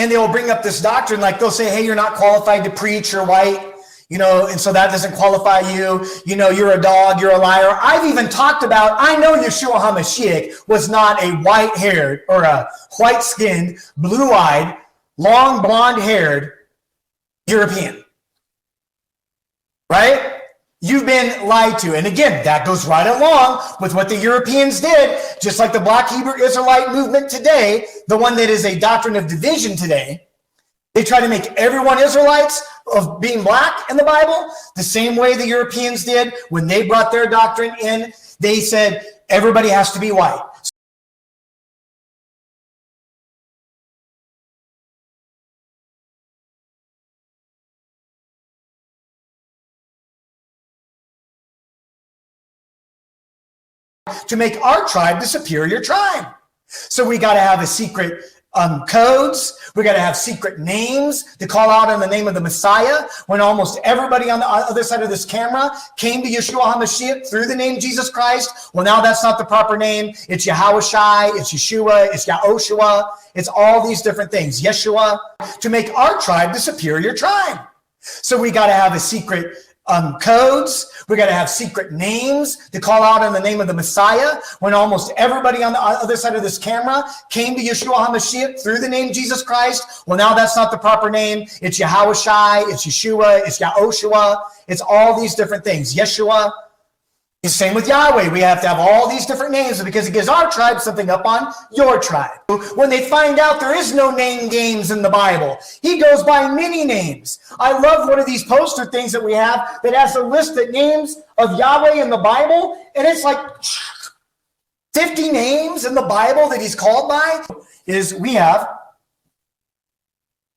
and they'll bring up this doctrine, like they'll say, hey, you're not qualified to preach, you're white, and so that doesn't qualify you. You're a dog, you're a liar. I've even talked about, I know Yeshua HaMashiach was not a white-haired or a white-skinned, blue-eyed, long blonde-haired European. Right? You've been lied to. And again, that goes right along with what the Europeans did, just like the Black Hebrew Israelite movement today, the one that is a doctrine of division today. They try to make everyone Israelites of being black in the Bible, the same way the Europeans did when they brought their doctrine in. They said everybody has to be white. To make our tribe the superior tribe. So we got to have a secret codes. We got to have secret names to call out in the name of the Messiah, when almost everybody on the other side of this camera came to Yeshua HaMashiach through the name Jesus Christ. Well, now that's not the proper name. It's Yahushai, it's Yeshua, it's Yahoshua. It's all these different things. Yeshua, to make our tribe the superior tribe. So we got to have a secret codes. We got to have secret names to call out in the name of the Messiah, when almost everybody on the other side of this camera came to Yeshua HaMashiach through the name Jesus Christ. Well, now that's not the proper name. It's Yahushai, it's Yeshua, it's Yahoshua. It's all these different things. Yeshua. The same with Yahweh. We have to have all these different names because it gives our tribe something up on your tribe. When they find out there is no name games in the Bible, he goes by many names. I love one of these poster things that we have that has a list of names of Yahweh in the Bible, and it's like 50 names in the Bible that he's called by. We have,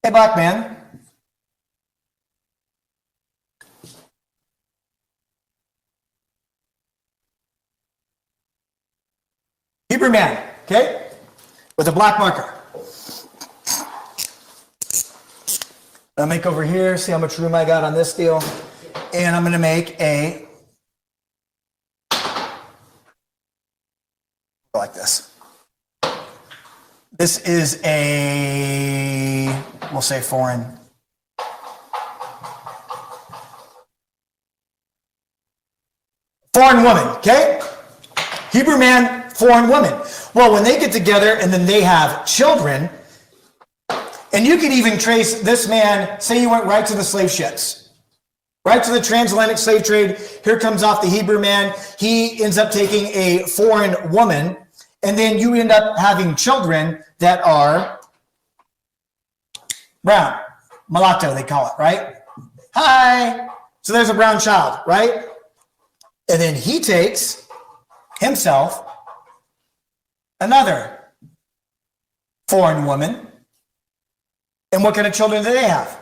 hey, black man, Hebrew man, okay, with a black marker. I'll make over here, see how much room I got on this deal. And I'm going to make a, like this. This is a, we'll say foreign. Foreign woman, okay? Hebrew man, foreign woman. Well, when they get together and then they have children, and you can even trace this man, say you went right to the slave ships, right to the transatlantic slave trade. Here comes off the Hebrew man. He ends up taking a foreign woman, and then you end up having children that are brown, mulatto, they call it, right? Hi. So there's a brown child, right? And then he takes himself another foreign woman. And what kind of children do they have?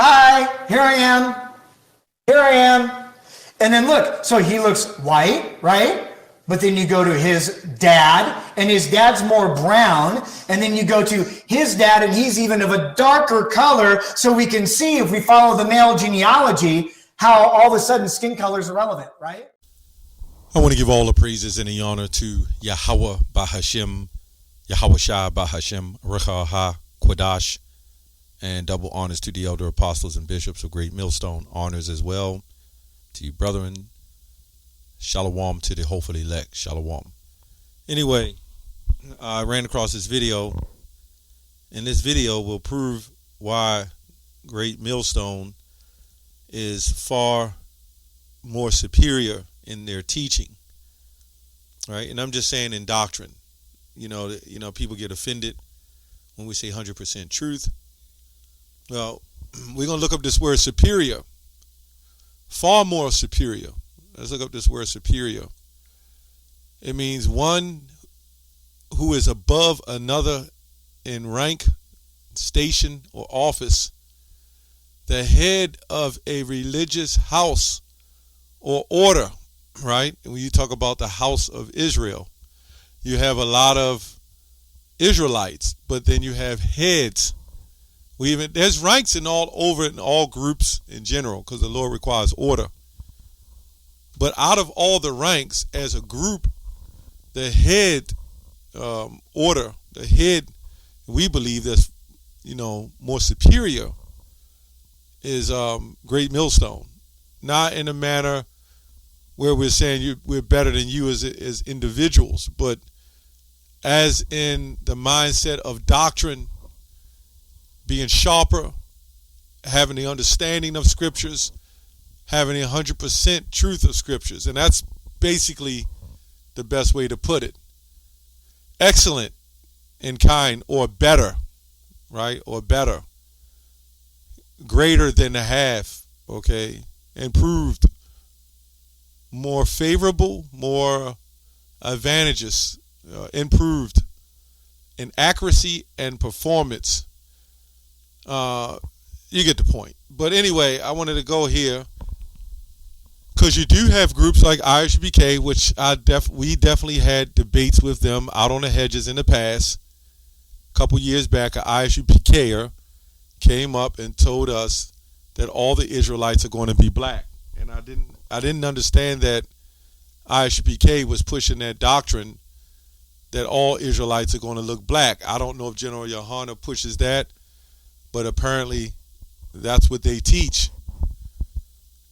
Hi, here I am. Here I am. And then look, so he looks white, right? But then you go to his dad, and his dad's more brown. And then you go to his dad, and he's even of a darker color. So we can see, if we follow the male genealogy, how all of a sudden skin color is irrelevant, right? I want to give all the praises and the honor to Yahweh Bahashem, Yahushai Bahashem, Recha Ha Quadash, and double honors to the elder apostles and bishops of Great Millstone. Honors as well to you, brethren. Shalom to the hopefully elect. Shalom. Anyway, I ran across this video, and this video will prove why Great Millstone is far more superior in their teaching, right? And I'm just saying in doctrine. You know, people get offended when we say 100% truth. Well, we're going to look up this word superior. Far more superior. Let's look up this word superior. It means one who is above another in rank, station, or office. The head of a religious house or order, right? And when you talk about the house of Israel, you have a lot of Israelites, but then you have heads. There's ranks in all groups in general, because the Lord requires order. But out of all the ranks as a group, the head order, the head We believe that's, more superior is Great Millstone. Not in a manner where we're saying we're better than you as individuals, but as in the mindset of doctrine, being sharper, having the understanding of scriptures, having the 100% truth of scriptures. And that's basically the best way to put it. Excellent in kind, or better, right? Or better. Greater than the half, okay? Improved. More favorable, more advantageous, improved in accuracy and performance. You get the point. But anyway, I wanted to go here because you do have groups like ISBK, which we definitely had debates with them out on the hedges in the past. A couple years back, an ISBKer came up and told us that all the Israelites are going to be black, and I didn't understand that ISBK was pushing that doctrine that all Israelites are going to look black. I don't know if General Yohana pushes that, but apparently that's what they teach,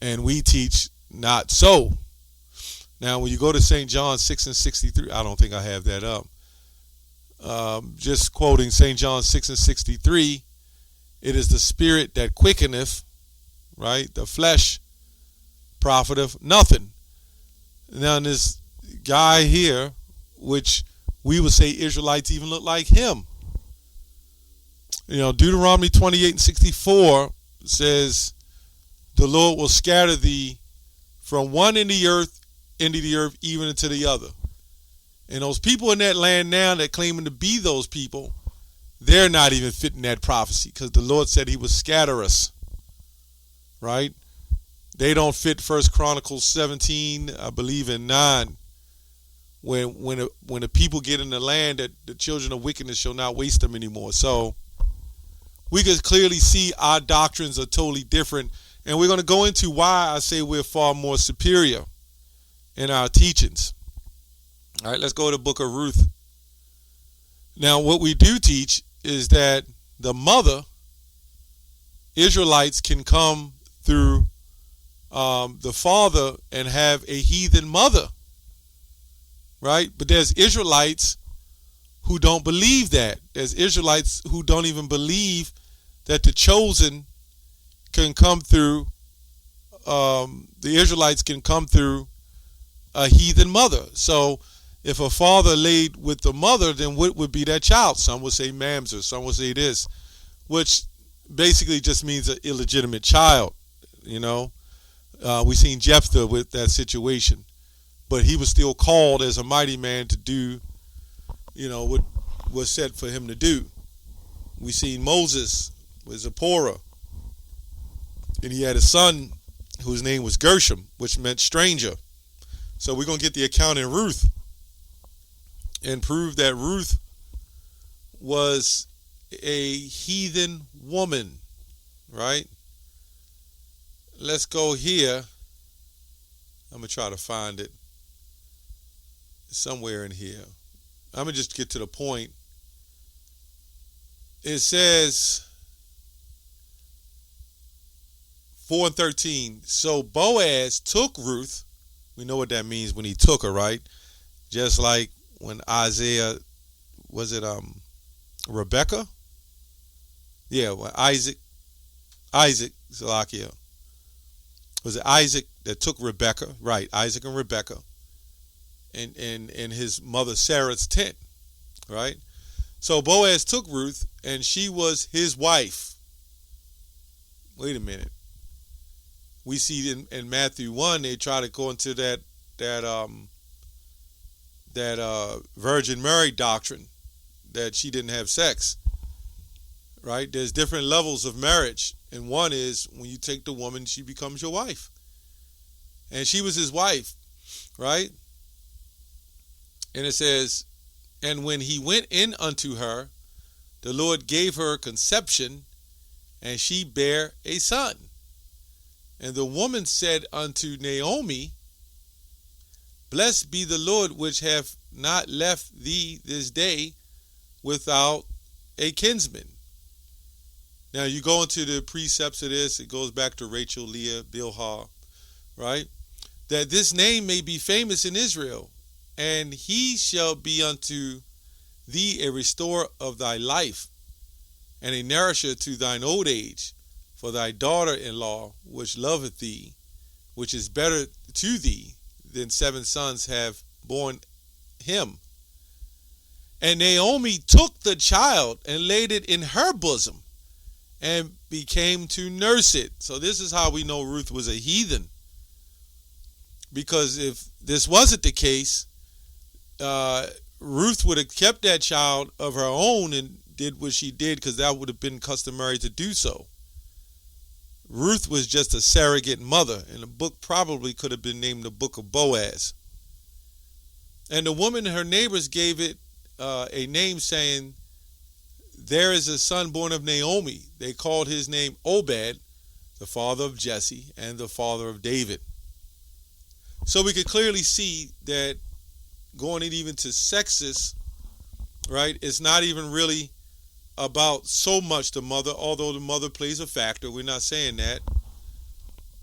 and we teach not so. Now, when you go to St. John 6:63, I don't think I have that up. Just quoting St. John 6:63, it is the spirit that quickeneth, right? The flesh profiteth nothing. Now, this guy here, which we would say Israelites even look like him. Deuteronomy 28:64 says, the Lord will scatter thee from one end of the earth into the earth, even into the other. And those people in that land now that claiming to be those people, they're not even fitting that prophecy, because the Lord said he would scatter us, right? They don't fit 1 Chronicles 17, I believe in 9, when the people get in the land, that the children of wickedness shall not waste them anymore. So we can clearly see our doctrines are totally different, and we're going to go into why I say we're far more superior in our teachings. All right, let's go to the book of Ruth. Now, what we do teach is that the mother, Israelites, can come through the father and have a heathen mother, right? But there's Israelites who don't believe that. There's Israelites who don't even believe that the chosen can come through, the Israelites can come through a heathen mother. So if a father laid with the mother, then what would be that child? Some would say mamzer, some would say this, which basically just means an illegitimate child. We seen Jephthah with that situation, but he was still called as a mighty man to do, what was set for him to do. We seen Moses with Zipporah, and he had a son whose name was Gershom, which meant stranger. So we're going to get the account in Ruth and prove that Ruth was a heathen woman, right? Let's go here. I'm going to try to find it somewhere in here. I'm going to just get to the point. It says 4:13. So Boaz took Ruth. We know what that means when he took her, right? Just like when Isaiah, was it Rebecca? Yeah, when Isaac, Salakia. Was it Isaac that took Rebecca? Right, Isaac and Rebecca. In his mother Sarah's tent, right? So Boaz took Ruth, and she was his wife. Wait a minute. We see in Matthew 1, they try to go into that Virgin Mary doctrine, that she didn't have sex, right? There's different levels of marriage, and one is when you take the woman, she becomes your wife, and she was his wife, right? And it says, and when he went in unto her, the Lord gave her conception, and she bare a son. And the woman said unto Naomi, blessed be the Lord, which hath not left thee this day without a kinsman. Now you go into the precepts of this, it goes back to Rachel, Leah, Bilhah, right? That this name may be famous in Israel, and he shall be unto thee a restorer of thy life, and a nourisher to thine old age, for thy daughter-in-law, which loveth thee, which is better to thee than 7 sons have borne him. And Naomi took the child and laid it in her bosom, and became to nurse it. So this is how we know Ruth was a heathen. Because if this wasn't the case, Ruth would have kept that child of her own and did what she did, because that would have been customary to do so. Ruth was just a surrogate mother, and the book probably could have been named the Book of Boaz. And the woman and her neighbors gave it a name, saying, there is a son born of Naomi. They called his name Obed, the father of Jesse and the father of David. So we could clearly see that going even to sexist, right, it's not even really about so much the mother, although the mother plays a factor. We're not saying that.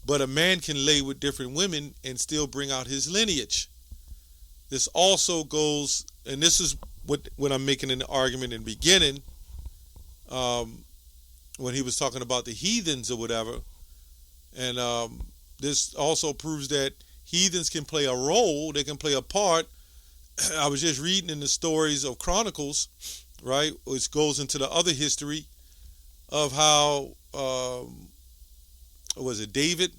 But a man can lay with different women and still bring out his lineage. This also goes, and this is what I'm making in the argument in the beginning, when he was talking about the heathens or whatever. And this also proves that heathens can play a role, they can play a part. I was just reading in the stories of Chronicles, right, which goes into the other history of how, was it David,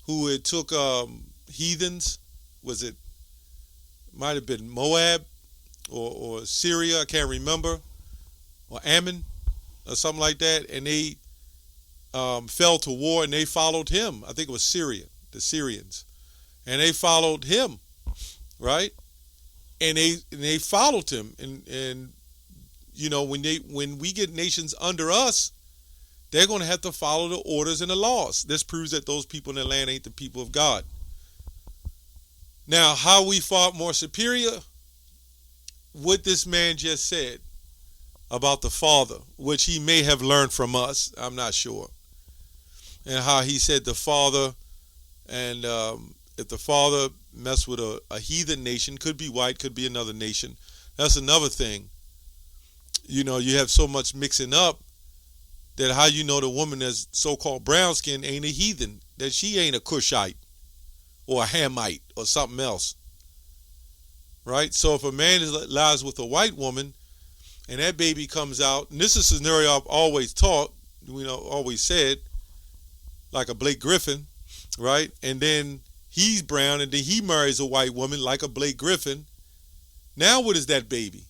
who had took heathens, might have been Moab or Syria, I can't remember, or Ammon, or something like that, and they fell to war, and they followed him. I think it was Syria, the Syrians, and they followed him, right? And they followed him, and you know, when we get nations under us, they're going to have to follow the orders and the laws. This proves that those people in the land ain't the people of God. Now, how we fought more superior? What this man just said about the Father, which he may have learned from us, I'm not sure. And how he said the Father, and if the Father messed with a heathen nation, could be white, could be another nation. That's another thing. You know, you have so much mixing up that how you know the woman that's so-called brown skin ain't a heathen, that she ain't a Cushite or a Hamite or something else. Right? So if a man lies with a white woman and that baby comes out, and this is a scenario I've always taught, always said, like a Blake Griffin, right? And then he's brown and then he marries a white woman like a Blake Griffin. Now what is that baby?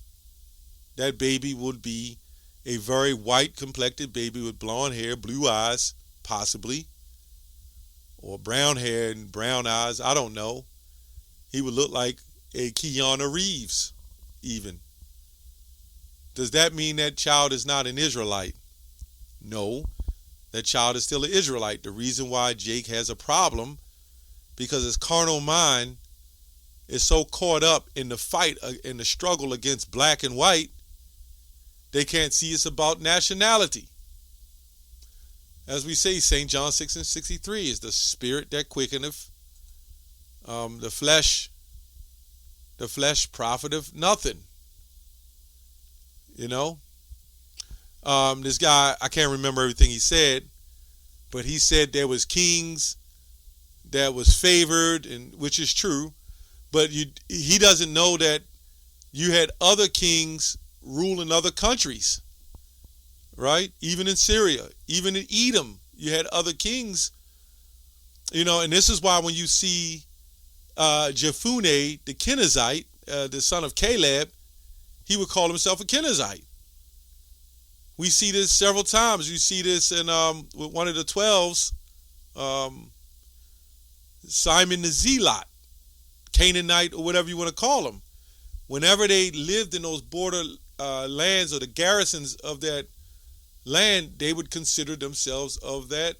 That baby would be a very white complected baby with blonde hair, blue eyes, possibly, or brown hair and brown eyes. I don't know. He would look like a Keanu Reeves, even. Does that mean that child is not an Israelite? No, that child is still an Israelite. The reason why Jake has a problem, because his carnal mind is so caught up in the fight, in the struggle against black and white, they can't see it's about nationality. As we say, St. John 6:63 is the spirit that quickeneth, the flesh profiteth nothing. You know? This guy, I can't remember everything he said, but he said there was kings that was favored, and which is true, but he doesn't know that you had other kings ruling other countries, right? Even in Syria, even in Edom, you had other kings, and this is why when you see Jephunneh, the Kenizzite, the son of Caleb, he would call himself a Kenizzite. We see this several times. You see this in with one of the 12s, Simon the Zealot, Canaanite, or whatever you want to call him. Whenever they lived in those border lands or the garrisons of that land, they would consider themselves of that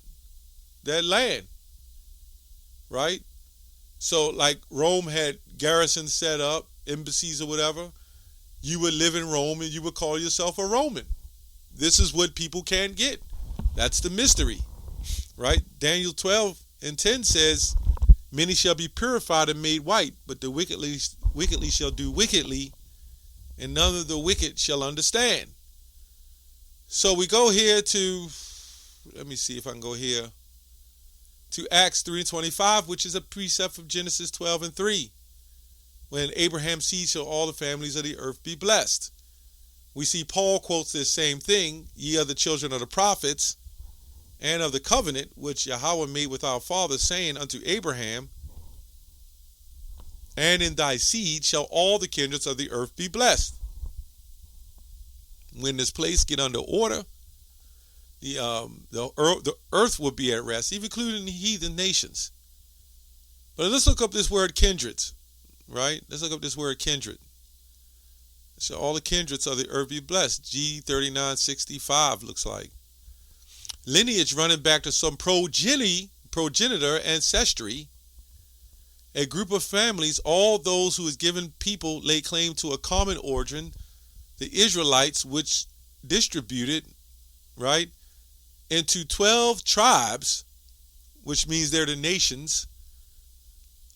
land, right? So like Rome had garrisons set up, embassies or whatever, you would live in Rome and you would call yourself a Roman. this is what people can't get. That's the mystery, right? Daniel 12:10 says, many shall be purified and made white, but the wickedly shall do wickedly, and none of the wicked shall understand. So we go here to, let me see if I can go here, to Acts 3:25, which is a precept of Genesis 12:3. When Abraham's seed shall all the families of the earth be blessed. We see Paul quotes this same thing, ye are the children of the prophets, and of the covenant which Yahweh made with our fathers, saying unto Abraham, and in thy seed shall all the kindreds of the earth be blessed. When this place get under order, the earth will be at rest, even including the heathen nations. But let's look up this word kindreds, right? Let's look up this word kindred. So all the kindreds of the earth be blessed. G3965 looks like. Lineage running back to some progenitor ancestry, a group of families, all those who is given people lay claim to a common origin, the Israelites, which distributed, right, into 12 tribes, which means they're the nations,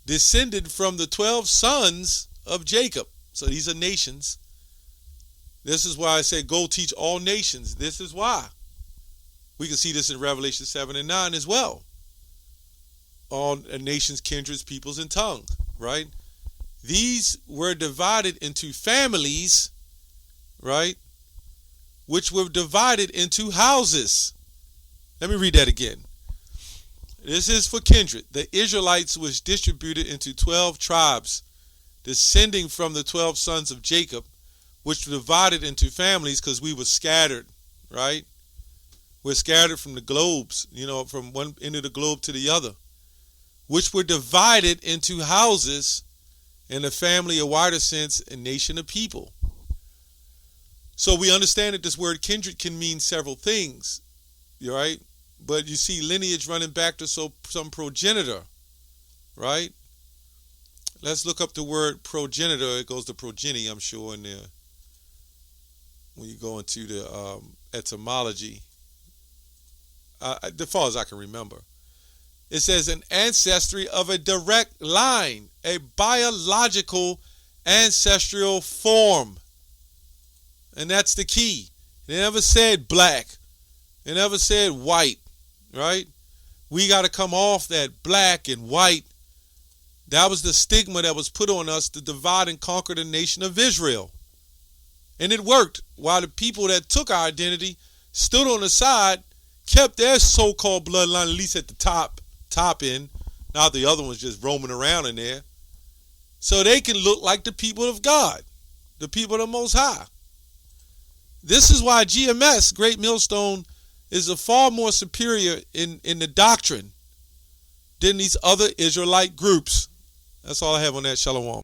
descended from the 12 sons of Jacob. So these are nations. This is why I say go teach all nations. This is why. We can see this in Revelation 7 and 9 as well. All nations, kindreds, peoples, and tongues, right? These were divided into families, right? Which were divided into houses. Let me read that again. This is for kindred. The Israelites was distributed into 12 tribes, descending from the 12 sons of Jacob, which were divided into families because we were scattered, right? We're scattered from the globes, from one end of the globe to the other, which were divided into houses, and a family, a wider sense, a nation of people. So we understand that this word kindred can mean several things, right? But you see lineage running back to some progenitor, right? Let's look up the word progenitor. It goes to progeny, I'm sure, in there. When you go into the etymology, as far as I can remember. It says an ancestry of a direct line, a biological ancestral form. And that's the key. They never said black. They never said white, right? We got to come off that black and white. That was the stigma that was put on us to divide and conquer the nation of Israel. And it worked. While the people that took our identity stood on the side, kept their so-called bloodline, at least at the top end. Now the other ones just roaming around in there. So they can look like the people of God, the people of the Most High. This is why GMS, Great Millstone, is a far more superior in the doctrine than these other Israelite groups. That's all I have on that. Shalom.